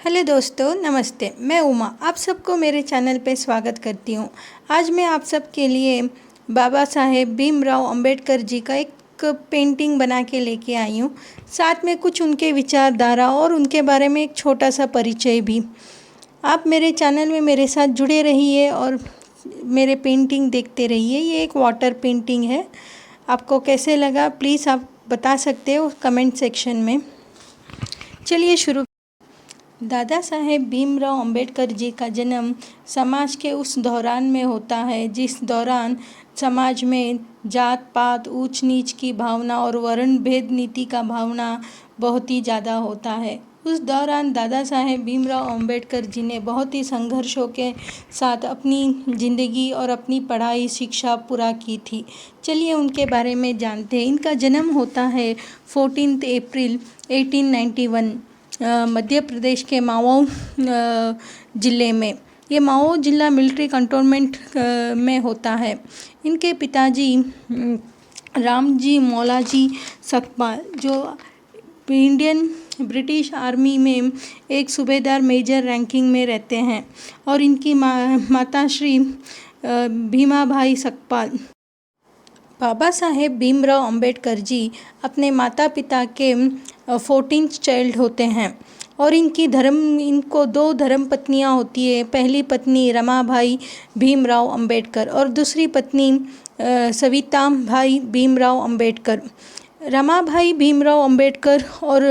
Hello दोस्तों, नमस्ते। मैं उमा आप सबको मेरे चैनल पे स्वागत करती हूँ। आज मैं आप सबके लिए बाबा साहेब भीमराव अंबेडकर जी का एक पेंटिंग बना के लेके आई हूँ। साथ में कुछ उनके विचारधारा और उनके बारे में एक छोटा सा परिचय भी। आप मेरे चैनल में मेरे साथ जुड़े रहिए और मेरे पेंटिंग देखते रहिए। ये एक वाटर पेंटिंग है। आपको कैसे लगा प्लीज़ आप बता सकते हो कमेंट सेक्शन में। चलिए शुरू। दादा साहेब भीमराव अंबेडकर जी का जन्म समाज के उस दौरान में होता है जिस दौरान समाज में जात पात ऊंच नीच की भावना और वर्ण भेद नीति का भावना बहुत ही ज़्यादा होता है। उस दौरान दादा साहेब भीमराव अंबेडकर जी ने बहुत ही संघर्षों के साथ अपनी ज़िंदगी और अपनी पढ़ाई शिक्षा पूरा की थी। चलिए उनके बारे में जानते हैं। इनका जन्म होता है 14 अप्रैल 1891 मध्य प्रदेश के माओ ज़िले में। ये माओ ज़िला मिलिट्री कंटोनमेंट में होता है। इनके पिताजी रामजी मौलाजी सकपाल जो इंडियन ब्रिटिश आर्मी में एक सूबेदार मेजर रैंकिंग में रहते हैं और इनकी माता श्री भीमाभाई सकपाल। बाबा साहेब भीमराव अंबेडकर जी अपने माता पिता के 14th चाइल्ड होते हैं और इनको 2 धर्म पत्नियां होती है। पहली पत्नी रमाबाई भीमराव अंबेडकर और दूसरी पत्नी सविता भाई भीमराव अंबेडकर। रमाबाई भीमराव अंबेडकर और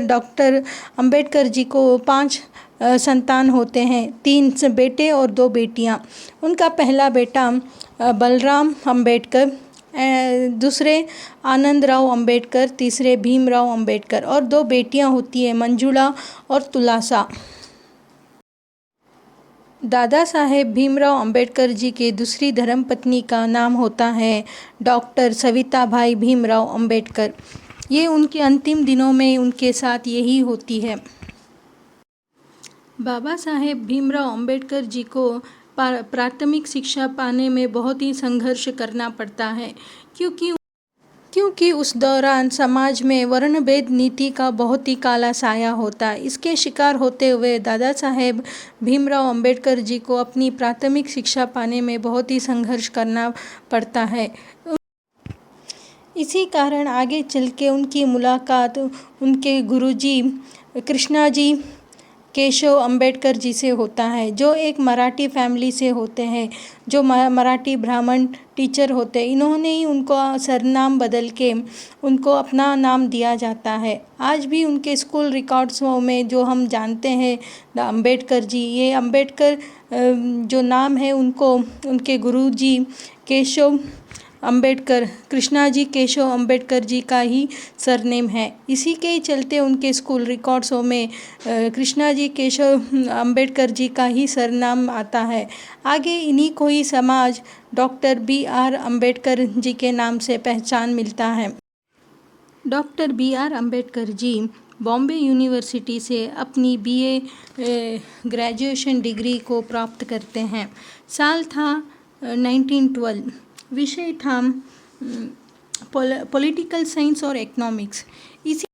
डॉक्टर अंबेडकर जी को 5 संतान होते हैं, 3 बेटे और 2 बेटियां। उनका पहला बेटा बलराम अंबेडकर, दूसरे आनंदराव अंबेडकर, तीसरे भीमराव अंबेडकर और 2 बेटियां होती हैं मंजुला और तुलासा। दादा साहेब भीमराव अंबेडकर जी के दूसरी धर्मपत्नी का नाम होता है डॉक्टर सविता भाई भीमराव अंबेडकर। ये उनके अंतिम दिनों में उनके साथ यही होती है। बाबा साहेब भीमराव अंबेडकर जी को प्राथमिक शिक्षा पाने में बहुत ही संघर्ष करना पड़ता है क्योंकि उस दौरान समाज में वर्णभेद नीति का बहुत ही काला साया होता है। इसके शिकार होते हुए दादा साहेब भीमराव अंबेडकर जी को अपनी प्राथमिक शिक्षा पाने में बहुत ही संघर्ष करना पड़ता है। इसी कारण आगे चल के उनकी मुलाकात उनके गुरुजी कृष्णाजी केशव अंबेडकर जी से होता है, जो एक मराठी फैमिली से होते हैं, जो मराठी ब्राह्मण टीचर होते हैं। इन्होंने ही उनको सरनाम बदल के उनको अपना नाम दिया जाता है। आज भी उनके स्कूल रिकॉर्ड्स में जो हम जानते हैं अंबेडकर जी, ये अंबेडकर जो नाम है उनको उनके गुरुजी केशव अंबेडकर कृष्णाजी केशव अंबेडकर जी का ही सरनेम है। इसी के चलते उनके स्कूल रिकॉर्ड्सों में कृष्णाजी केशव अंबेडकर जी का ही सरनाम आता है। आगे इन्हीं को ही समाज डॉक्टर BR अंबेडकर जी के नाम से पहचान मिलता है। Doctor BR Ambedkar ji Bombay university से अपनी BA ग्रेजुएशन डिग्री को प्राप्त करते हैं। साल था 1912। विषय था पॉलिटिकल साइंस और इकोनॉमिक्स। इसी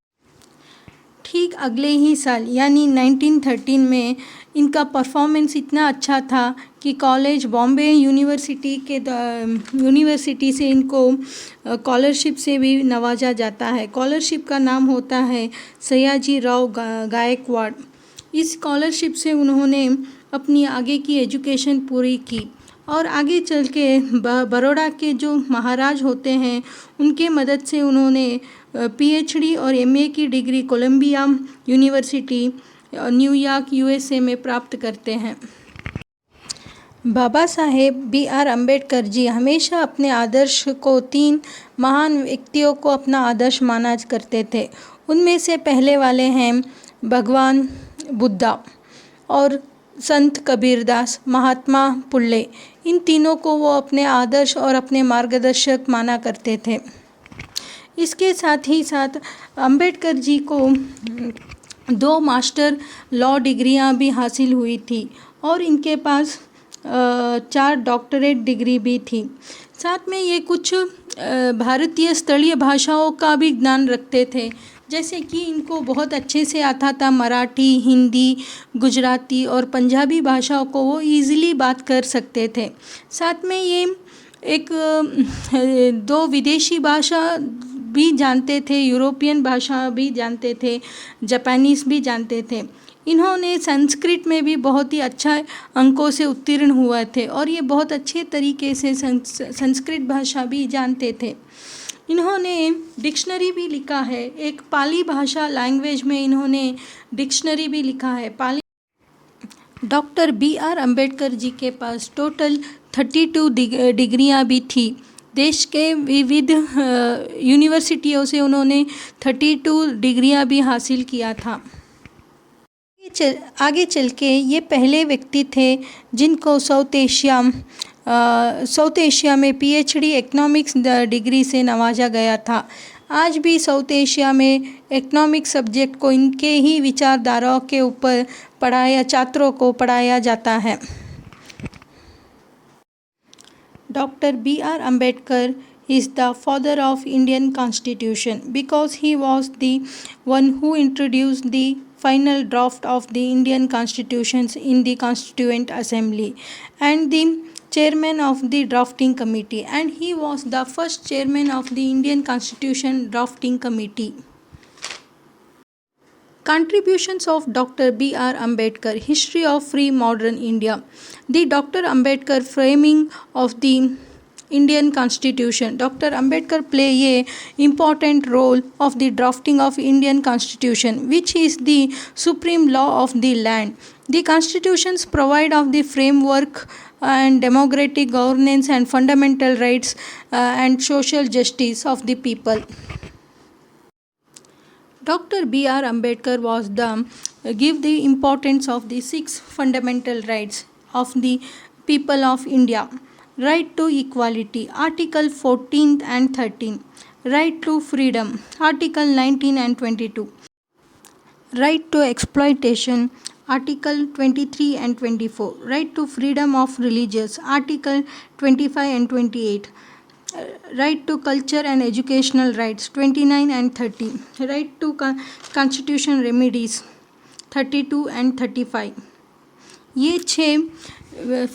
ठीक अगले ही साल यानी 1913 में इनका परफॉर्मेंस इतना अच्छा था कि कॉलेज बॉम्बे यूनिवर्सिटी से इनको स्कॉलरशिप से भी नवाजा जाता है। स्कॉलरशिप का नाम होता है सयाजी राव गायकवाड़। इस स्कॉलरशिप से उन्होंने अपनी आगे की एजुकेशन पूरी की और आगे चल के बड़ौदा के जो महाराज होते हैं उनके मदद से उन्होंने PhD और MA की degree Columbia University New York USA में प्राप्त करते हैं। बाबा साहेब BR अंबेडकर जी हमेशा अपने आदर्श को 3 महान व्यक्तियों को अपना आदर्श माना करते थे। उनमें से पहले वाले हैं भगवान बुद्धा और संत कबीरदास, महात्मा फुले। इन तीनों को वो अपने आदर्श और अपने मार्गदर्शक माना करते थे। इसके साथ ही साथ अंबेडकर जी को 2 मास्टर लॉ डिग्रियां भी हासिल हुई थी और इनके पास 4 डॉक्टरेट डिग्री भी थी। साथ में ये कुछ भारतीय स्थलीय भाषाओं का भी ज्ञान रखते थे, जैसे कि इनको बहुत अच्छे से आता था मराठी, हिंदी, गुजराती और पंजाबी भाषाओं को वो ईज़िली बात कर सकते थे। साथ में ये एक दो विदेशी भाषा भी जानते थे, यूरोपियन भाषा भी जानते थे, जापानीज़ भी जानते थे। इन्होंने संस्कृत में भी बहुत ही अच्छा अंकों से उत्तीर्ण हुए थे और ये बहुत अच्छे तरीके से संस्कृत भाषा भी जानते थे। इन्होंने डिक्शनरी भी लिखा है, एक पाली भाषा लैंग्वेज में इन्होंने डिक्शनरी भी लिखा है। पाली डॉक्टर B.R. अम्बेडकर जी के पास टोटल 32 डिग्रियां भी थी। देश के विविध यूनिवर्सिटियों से उन्होंने 32 डिग्रियां भी हासिल किया था। आगे चल के ये पहले व्यक्ति थे जिनको साउथ एशिया में PhD इकोनॉमिक्स डिग्री से नवाजा गया था। आज भी साउथ एशिया में इकोनॉमिक सब्जेक्ट को इनके ही विचारधाराओं के ऊपर छात्रों को पढ़ाया जाता है। Doctor B.R. Ambedkar is the father of Indian Constitution because he was the one who introduced the final draft of the Indian Constitutions in the Constituent Assembly and the chairman of the drafting committee, and he was the first chairman of the Indian Constitution drafting committee. Contributions of Dr. B.R. Ambedkar, History of Free Modern India. The Dr. Ambedkar framing of the Indian Constitution. Dr. Ambedkar play a important role of the drafting of Indian Constitution, which is the supreme law of the land. The constitutions provide of the framework and democratic governance and fundamental rights and social justice of the people. Dr. B.R. Ambedkar was give the importance of the 6 fundamental rights of the people of India. Right to equality, Article 14 and 13. Right to freedom, Article 19 and 22. Right to exploitation, Article 23 and 24. Right to freedom of religious, Article 25 and 28. Right to culture and educational rights, 29 and 30. Right to constitution remedies, 32 and 35. ये 6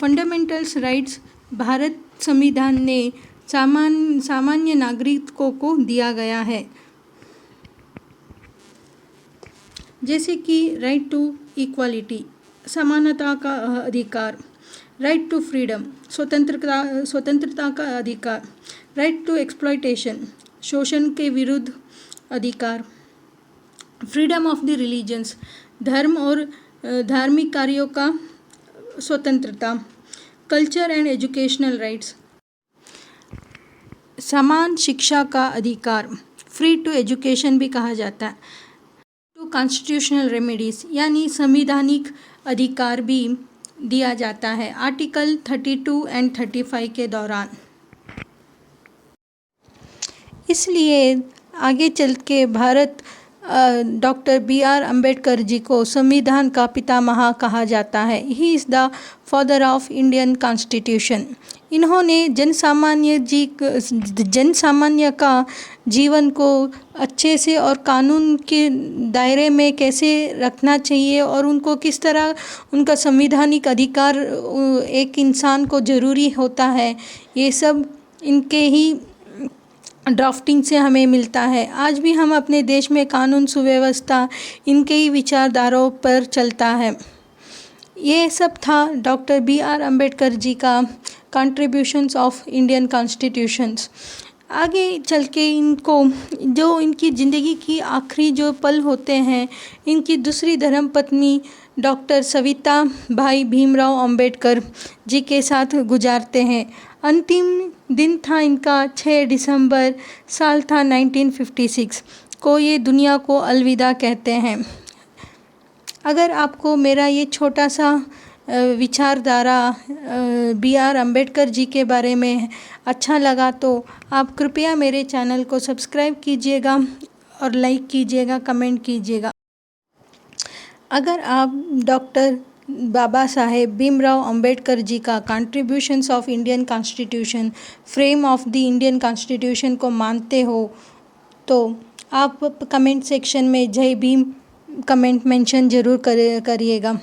fundamentals rights Bharat संविधान ने सामान्य नागरिकों को दिया गया है। जैसे कि राइट टू इक्वालिटी, समानता का अधिकार। राइट टू फ्रीडम, स्वतंत्रता का अधिकार। राइट टू एक्सप्लॉयटेशन, शोषण के विरुद्ध अधिकार। फ्रीडम ऑफ द रिलीजन्स, धर्म और धार्मिक कार्यों का स्वतंत्रता। कल्चर एंड एजुकेशनल राइट्स, समान शिक्षा का अधिकार, फ्री टू एजुकेशन भी कहा जाता है। टू कॉन्स्टिट्यूशनल रेमेडीज यानी संवैधानिक अधिकार भी दिया जाता है आर्टिकल 32 एंड 35 के दौरान। इसलिए आगे चल के भारत डॉक्टर B.R. अम्बेडकर जी को संविधान का पितामह कहा जाता है। He is the father of Indian constitution. इन्होंने जनसामान्य का जीवन को अच्छे से और कानून के दायरे में कैसे रखना चाहिए और उनको किस तरह उनका संवैधानिक अधिकार एक इंसान को ज़रूरी होता है, ये सब इनके ही ड्राफ्टिंग से हमें मिलता है। आज भी हम अपने देश में कानून सुव्यवस्था इनके ही विचारधाराओं पर चलता है। ये सब था डॉक्टर B.R. अम्बेडकर जी का कंट्रीब्यूशंस ऑफ इंडियन कॉन्स्टिट्यूशंस। आगे चल के इनको जो इनकी ज़िंदगी की आखिरी जो पल होते हैं, इनकी दूसरी धर्मपत्नी डॉक्टर सविता भाई भीमराव अंबेडकर जी के साथ गुजारते हैं। अंतिम दिन था इनका 6 दिसंबर, साल था 1956 को ये दुनिया को अलविदा कहते हैं। अगर आपको मेरा ये छोटा सा विचारधारा B.R. अम्बेडकर जी के बारे में अच्छा लगा तो आप कृपया मेरे चैनल को सब्सक्राइब कीजिएगा और लाइक कीजिएगा, कमेंट कीजिएगा। अगर आप डॉक्टर बाबा साहेब भीमराव अंबेडकर जी का contributions of Indian constitution, frame of the Indian constitution को मानते हो तो आप कमेंट सेक्शन में जय भीम कमेंट मेंशन ज़रूर करिएगा।